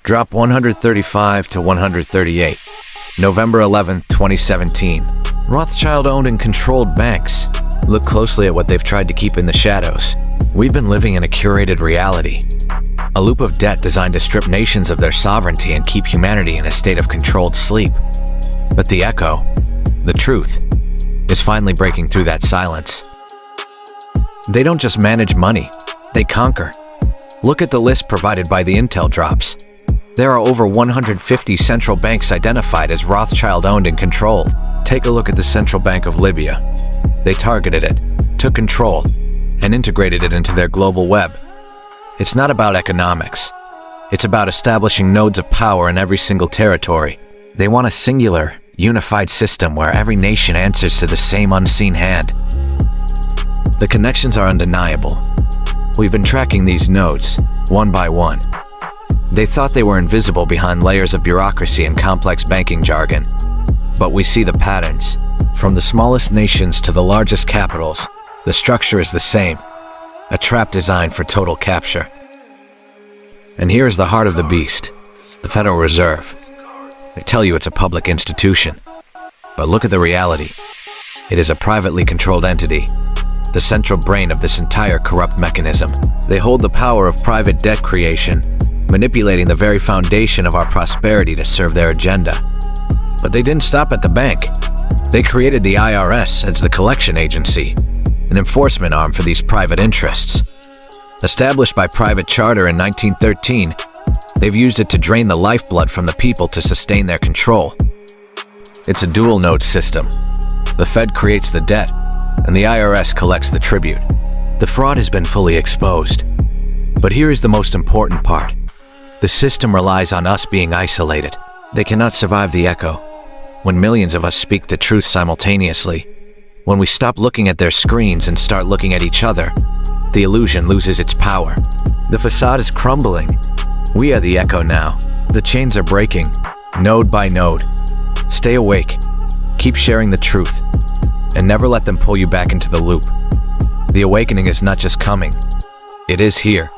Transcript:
Drop 135 to 138. November 11, 2017. Rothschild-owned and controlled banks. Look closely at what they've tried to keep in the shadows. We've been living in a curated reality. A loop of debt designed to strip nations of their sovereignty and keep humanity in a state of controlled sleep. But the echo, the truth, is finally breaking through that silence. They don't just manage money, they conquer. Look at the list provided by the Intel drops. There are over 150 central banks identified as Rothschild-owned and controlled. Take a look at the Central Bank of Libya. They targeted it, took control, and integrated it into their global web. It's not about economics. It's about establishing nodes of power in every single territory. They want a singular, unified system where every nation answers to the same unseen hand. The connections are undeniable. We've been tracking these nodes, one by one. They thought they were invisible behind layers of bureaucracy and complex banking jargon. But we see the patterns. From the smallest nations to the largest capitals, the structure is the same. A trap designed for total capture. And here is the heart of the beast, the Federal Reserve. They tell you it's a public institution. But look at the reality. It is a privately controlled entity, the central brain of this entire corrupt mechanism. They hold the power of private debt creation, manipulating the very foundation of our prosperity to serve their agenda. But they didn't stop at the bank. They created the IRS as the collection agency, an enforcement arm for these private interests. Established by private charter in 1913, they've used it to drain the lifeblood from the people to sustain their control. It's a dual-node system. The Fed creates the debt, and the IRS collects the tribute. The fraud has been fully exposed. But here is the most important part. The system relies on us being isolated. They cannot survive the echo. When millions of us speak the truth simultaneously, when we stop looking at their screens and start looking at each other, the illusion loses its power. The facade is crumbling. We are the echo now. The chains are breaking, node by node. Stay awake. Keep sharing the truth. And never let them pull you back into the loop. The awakening is not just coming. It is here.